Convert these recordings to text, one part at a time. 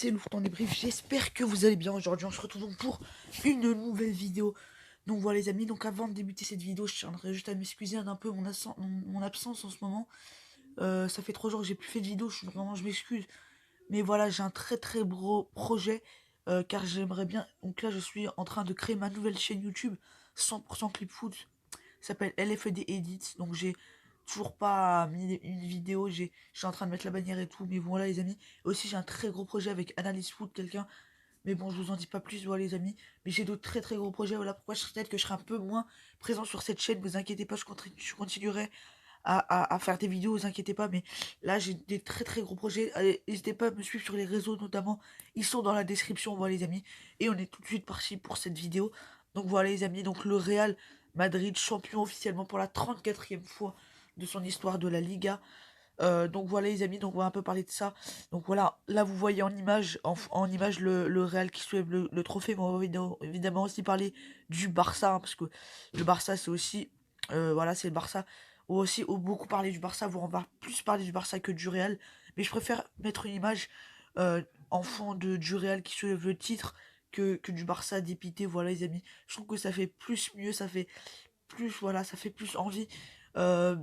c'est Lourton Débrief, j'espère que vous allez bien. Aujourd'hui on se retrouve donc pour une nouvelle vidéo. Donc voilà les amis, donc avant de débuter cette vidéo, je tiendrai juste à m'excuser un peu mon absence en ce moment. Ça fait 3 jours que j'ai plus fait de vidéo, je m'excuse. Mais voilà, j'ai un très gros projet, car j'aimerais bien... Donc là je suis en train de créer ma nouvelle chaîne YouTube, 100% Clip Foot, s'appelle LFED Edit. Donc j'ai toujours pas mis une vidéo, je suis en train de mettre la bannière et tout, mais voilà les amis. Et aussi j'ai un très gros projet avec Analyse Foot, quelqu'un, mais bon je vous en dis pas plus, voilà les amis. Mais j'ai d'autres très gros projets, voilà pourquoi peut-être que je serai un peu moins présent sur cette chaîne, vous inquiétez pas, je continuerai à faire des vidéos, vous inquiétez pas, mais là j'ai des très gros projets. Allez, n'hésitez pas à me suivre sur les réseaux notamment, ils sont dans la description, voilà les amis. Et on est tout de suite parti pour cette vidéo. Donc voilà les amis, donc le Real Madrid champion officiellement pour la 34e fois de son histoire de la Liga. Donc voilà les amis, donc on va un peu parler de ça. Donc voilà, là vous voyez en image, en image le Real qui soulève le trophée, mais on va évidemment aussi parler du Barça, hein, parce que le Barça c'est aussi, voilà c'est le Barça. On va aussi beaucoup parler du Barça, voire on va plus parler du Barça que du Real, mais je préfère mettre une image en fond du Real qui soulève le titre que du Barça dépité, voilà les amis. Je trouve que ça fait plus mieux, ça fait plus, voilà, ça fait plus envie. Euh,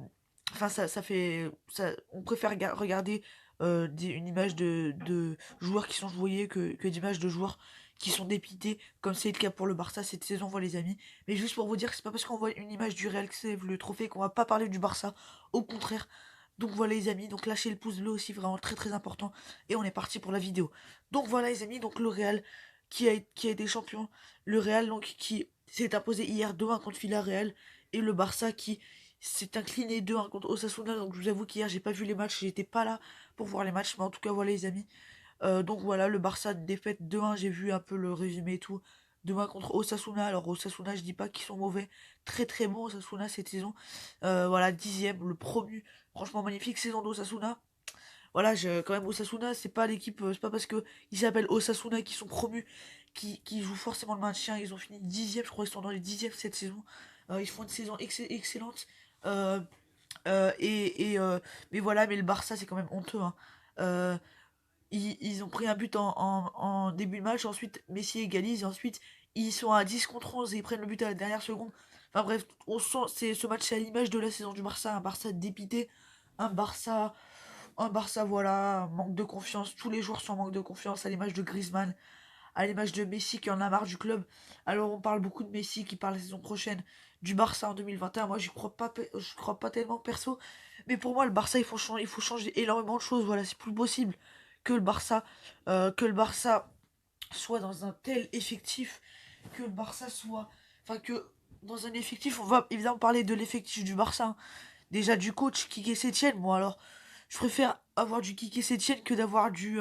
Enfin, ça fait. On préfère regarder une image de joueurs qui sont joués que d'images de joueurs qui sont dépités, comme c'est le cas pour le Barça cette saison, voilà les amis. Mais juste pour vous dire que c'est pas parce qu'on voit une image du Real qui sève le trophée qu'on va pas parler du Barça, au contraire. Donc voilà les amis, donc lâchez le pouce bleu aussi, vraiment très important. Et on est parti pour la vidéo. Donc voilà les amis, donc le Real qui a été champion. Le Real donc qui s'est imposé hier 2-1 contre Villarreal. Et le Barça qui s'est incliné 2-1 contre Osasuna. Donc je vous avoue qu'hier j'ai pas vu les matchs, j'étais pas là pour voir les matchs. Mais en tout cas voilà les amis. Donc voilà, le Barça défaite 2-1, j'ai vu un peu le résumé et tout. 2-1 contre Osasuna. Alors Osasuna, je dis pas qu'ils sont mauvais. Très bon Osasuna cette saison. Voilà, 10ème, le promu. Franchement magnifique saison d'Osasuna. Voilà, quand même Osasuna, c'est pas l'équipe, c'est pas parce que ils s'appellent Osasuna qui sont promus, qui jouent forcément le maintien. Ils ont fini 10ème, je crois ils sont dans les 10ème cette saison. Ils font une saison excellente. Euh, mais voilà, mais le Barça c'est quand même honteux, hein. Euh, ils ont pris un but en début de match, ensuite Messi égalise, et ensuite ils sont à 10 contre 11 et ils prennent le but à la dernière seconde. Enfin bref, on sent, ce match c'est à l'image de la saison du Barça, un Barça dépité, un Barça, voilà, manque de confiance, tous les joueurs sont en manque de confiance, à l'image de Griezmann, à l'image de Messi qui en a marre du club. Alors on parle beaucoup de Messi qui parle la saison prochaine du Barça en 2021. Moi je crois pas tellement perso, mais pour moi le Barça il faut changer énormément de choses. Voilà, c'est plus possible que le Barça soit dans un tel effectif, que le Barça soit, enfin que dans un effectif, on va évidemment parler de l'effectif du Barça, hein. Déjà du coach Quique Sétienne, moi alors je préfère avoir du Quique Sétienne que d'avoir du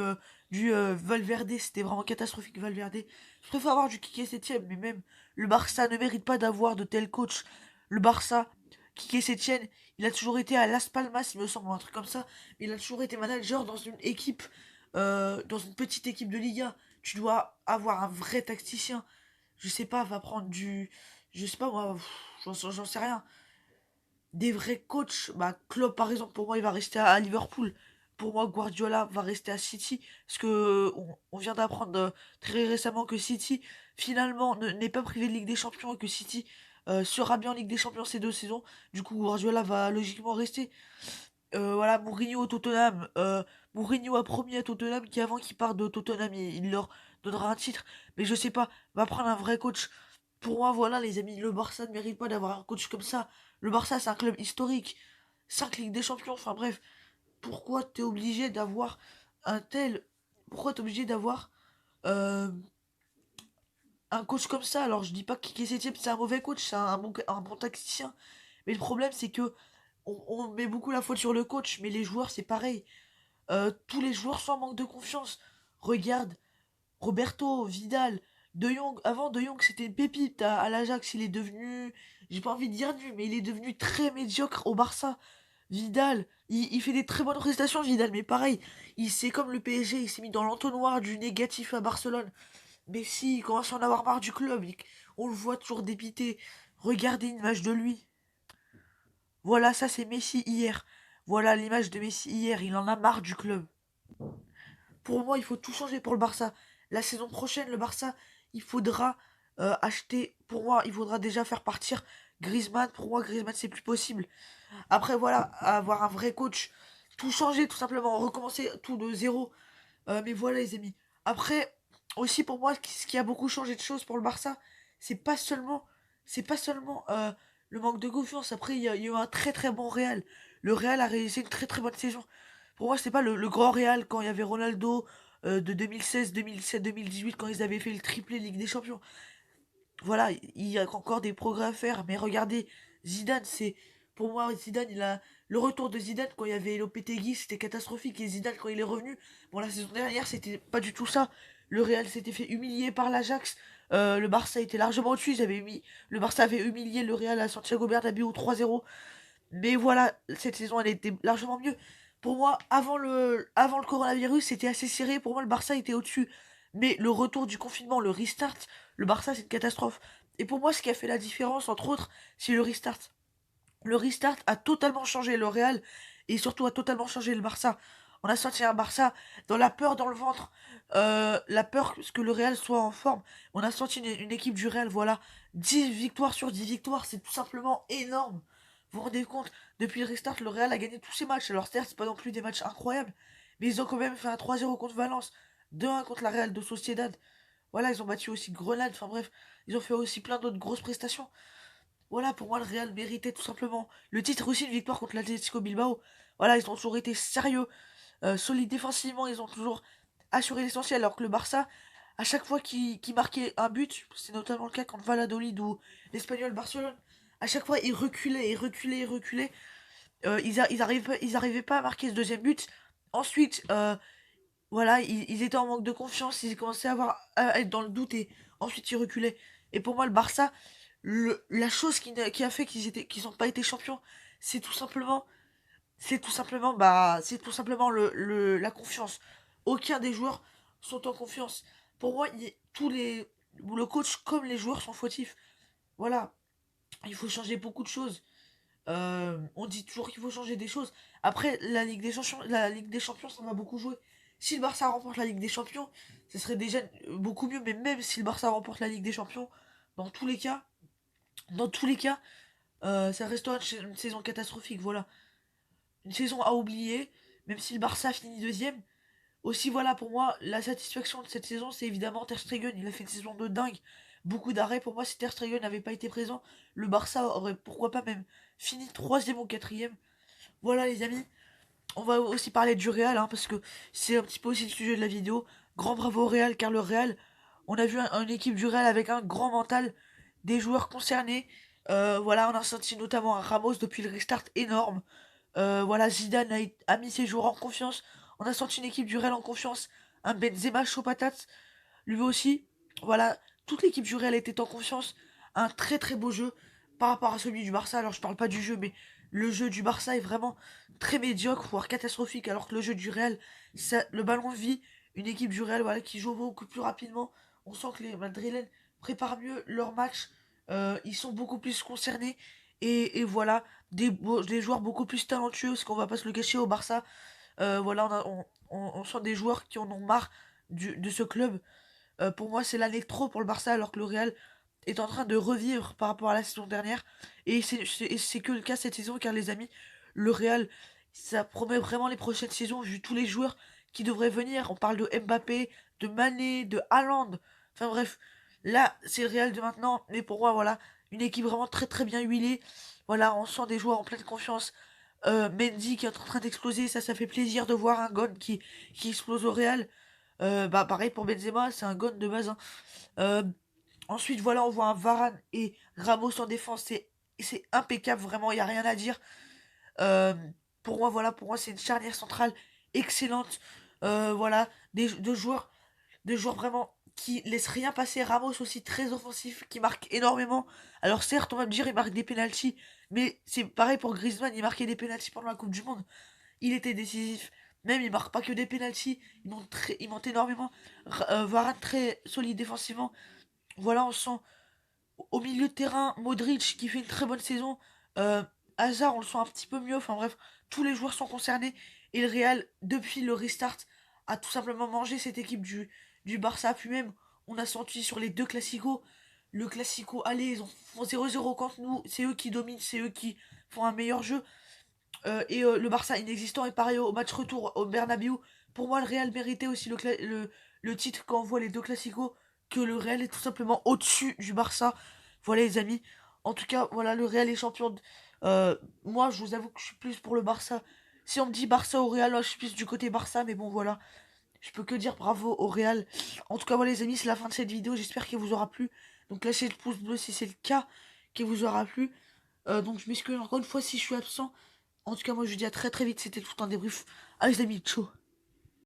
Valverde. C'était vraiment catastrophique Valverde. Je préfère avoir du Quique Sétienne, mais même le Barça ne mérite pas d'avoir de tels coachs. Le Barça, Quique Sétienne, il a toujours été à Las Palmas, il me semble, un truc comme ça. Il a toujours été manager dans une équipe, dans une petite équipe de Liga. Tu dois avoir un vrai tacticien. Je sais pas, va prendre du... Je sais pas moi, j'en sais rien, des vrais coachs. Bah, Klopp, par exemple, pour moi, il va rester à Liverpool. Pour moi, Guardiola va rester à City. Parce que on vient d'apprendre très récemment que City, finalement, n'est pas privé de Ligue des Champions et que City sera bien en Ligue des Champions ces 2 saisons. Du coup, Guardiola va logiquement rester. Voilà, Mourinho au Tottenham. Mourinho a promis à Tottenham qu'avant qu'il parte de Tottenham, il leur donnera un titre. Mais je sais pas, va prendre un vrai coach. Pour moi, voilà, les amis, le Barça ne mérite pas d'avoir un coach comme ça. Le Barça, c'est un club historique. 5 Ligues des Champions, enfin bref. Pourquoi t'es obligé d'avoir un tel... Pourquoi t'es obligé d'avoir euh, un coach comme ça? Alors, je dis pas que Setien, c'est un mauvais coach, c'est un bon tacticien. Mais le problème, c'est que on met beaucoup la faute sur le coach, mais les joueurs, c'est pareil. Tous les joueurs sont en manque de confiance. Regarde, Roberto, Vidal, De Jong. Avant, De Jong, c'était une pépite à l'Ajax. Il est devenu, j'ai pas envie de dire nul, mais il est devenu très médiocre au Barça. Vidal, il fait des très bonnes prestations, Vidal, mais pareil, c'est comme le PSG, il s'est mis dans l'entonnoir du négatif à Barcelone. Messi, il commence à en avoir marre du club. On le voit toujours dépité. Regardez une image de lui. Voilà, ça c'est Messi hier. Voilà l'image de Messi hier, il en a marre du club. Pour moi, il faut tout changer pour le Barça. La saison prochaine, le Barça, il faudra acheter. Pour moi, il faudra déjà faire partir Griezmann. Pour moi, Griezmann, c'est plus possible. Après, voilà, avoir un vrai coach, tout changer, tout simplement, recommencer tout de zéro. Mais voilà, les amis. Après, aussi pour moi, ce qui a beaucoup changé de choses pour le Barça, c'est pas seulement, c'est pas seulement le manque de confiance. Après, il y a eu un très très bon Real. Le Real a réalisé une très très bonne saison. Pour moi, c'est pas le grand Real quand il y avait Ronaldo de 2016, 2017, 2018, quand ils avaient fait le triplé Ligue des Champions. Voilà, il y a encore des progrès à faire. Mais regardez, Zidane, c'est. Pour moi, Zidane, il a. Le retour de Zidane quand il y avait Lopetegui, c'était catastrophique. Et Zidane, quand il est revenu, bon, la saison dernière, c'était pas du tout ça. Le Real s'était fait humilier par l'Ajax. Le Barça était largement au-dessus. Le Barça avait humilié le Real à Santiago Bernabéu 3-0. Mais voilà, cette saison, elle était largement mieux. Pour moi, avant le coronavirus, c'était assez serré. Pour moi, le Barça était au-dessus. Mais le retour du confinement, le restart, le Barça, c'est une catastrophe. Et pour moi, ce qui a fait la différence, entre autres, c'est le restart. Le restart a totalement changé le Real et surtout a totalement changé le Barça. On a senti un Barça dans la peur dans le ventre, la peur que le Real soit en forme. On a senti une équipe du Real, voilà, 10 victoires sur 10 victoires, c'est tout simplement énorme. Vous vous rendez compte, depuis le restart, le Real a gagné tous ses matchs. Alors certes, c'est pas non plus des matchs incroyables, mais ils ont quand même fait un 3-0 contre Valence, 2-1 contre la Real de Sociedad. Voilà, ils ont battu aussi Grenade, enfin bref, ils ont fait aussi plein d'autres grosses prestations. Voilà, pour moi, le Real méritait tout simplement le titre aussi, une victoire contre l'Atlético Bilbao. Voilà, ils ont toujours été sérieux, solides défensivement, ils ont toujours assuré l'essentiel, alors que le Barça, à chaque fois qu'il marquait un but, c'est notamment le cas contre Valladolid ou l'Espagnol Barcelone, à chaque fois ils reculaient, ils reculaient, ils reculaient. Ils arrivaient pas à marquer ce deuxième but. Ensuite, voilà, ils étaient en manque de confiance, ils commençaient à être dans le doute et ensuite ils reculaient. Et pour moi, le Barça, la chose qui a fait qu'ils n'ont pas été champions, c'est tout simplement, c'est tout simplement la confiance. Aucun des joueurs sont en confiance. Pour moi, le coach comme les joueurs sont fautifs. Voilà, il faut changer beaucoup de choses. On dit toujours qu'il faut changer des choses. Après, la Ligue des Champions, ça va beaucoup jouer. Si le Barça remporte la Ligue des Champions, ce serait déjà beaucoup mieux. Mais même si le Barça remporte la Ligue des Champions, dans tous les cas, dans tous les cas, ça restera une saison catastrophique. Voilà, une saison à oublier. Même si le Barça finit deuxième. Aussi, voilà, pour moi, la satisfaction de cette saison, c'est évidemment Ter Stegen. Il a fait une saison de dingue. Beaucoup d'arrêts. Pour moi, si Ter Stegen n'avait pas été présent, le Barça aurait, pourquoi pas même, fini troisième ou quatrième. Voilà, les amis. On va aussi parler du Real, hein, parce que c'est un petit peu aussi le sujet de la vidéo. Grand bravo au Real, car le Real, on a vu une équipe du Real avec un grand mental, des joueurs concernés. Voilà, on a senti notamment un Ramos depuis le restart énorme. Voilà, Zidane a mis ses joueurs en confiance. On a senti une équipe du Real en confiance. Un Benzema chaud patate, lui aussi. Voilà, toute l'équipe du Real était en confiance. Un très très beau jeu par rapport à celui du Barça. Alors je parle pas du jeu, mais le jeu du Barça est vraiment très médiocre, voire catastrophique. Alors que le jeu du Real, le ballon vit. Une équipe du Real, voilà, qui joue beaucoup plus rapidement. On sent que les Madrilènes préparent mieux leur match. Ils sont beaucoup plus concernés. Et voilà, des joueurs beaucoup plus talentueux, parce qu'on va pas se le cacher au Barça. Voilà, on sent des joueurs qui en ont marre de ce club. Pour moi, c'est l'année de trop pour le Barça, alors que le Real est en train de revivre par rapport à la saison dernière. Et c'est que le cas cette saison, car les amis, le Real, ça promet vraiment les prochaines saisons, vu tous les joueurs qui devraient venir. On parle de Mbappé, de Mané, de Haaland. Enfin bref, là, c'est le Real de maintenant. Mais pour moi, voilà, une équipe vraiment très très bien huilée. Voilà, on sent des joueurs en pleine confiance. Mendy qui est en train d'exploser, ça fait plaisir de voir un Gon qui explose au Real. Bah pareil pour Benzema, c'est un Gon de base, hein. Euh, Ensuite, voilà, on voit un Varane et Ramos en défense, c'est impeccable, vraiment, il n'y a rien à dire. Euh, pour moi, voilà, pour moi, c'est une charnière centrale excellente. Voilà, des joueurs vraiment qui laissent rien passer. Ramos aussi très offensif, qui marque énormément. Alors certes, on va me dire, il marque des pénaltys, mais c'est pareil pour Griezmann, il marquait des pénaltys pendant la Coupe du Monde. Il était décisif. Même, il marque pas que des pénaltys, il monte énormément. Varane très solide défensivement. Voilà, on sent au milieu de terrain Modric qui fait une très bonne saison. Euh, Hazard, on le sent un petit peu mieux. Enfin bref, tous les joueurs sont concernés. Et le Real, depuis le restart, a tout simplement mangé cette équipe du Barça. Puis même, on a senti sur les deux classicos, le classico, allez, ils ont font 0-0 contre nous, c'est eux qui dominent, c'est eux qui font un meilleur jeu. Le Barça inexistant, et pareil au match retour au Bernabéu. Pour moi, le Real méritait aussi le titre quand on voit les deux classicos, que le Real est tout simplement au-dessus du Barça. Voilà les amis. En tout cas, voilà, le Real est champion. Moi, je vous avoue que je suis plus pour le Barça. Si on me dit Barça au Real, moi, je suis plus du côté Barça, mais bon, voilà. Je peux que dire bravo au Real. En tout cas, voilà les amis, c'est la fin de cette vidéo. J'espère qu'elle vous aura plu. Donc lâchez le pouce bleu si c'est le cas, qu'elle vous aura plu. Donc je m'excuse encore une fois si je suis absent. En tout cas, moi je vous dis à très très vite. C'était tout un débrief. Allez les amis, ciao.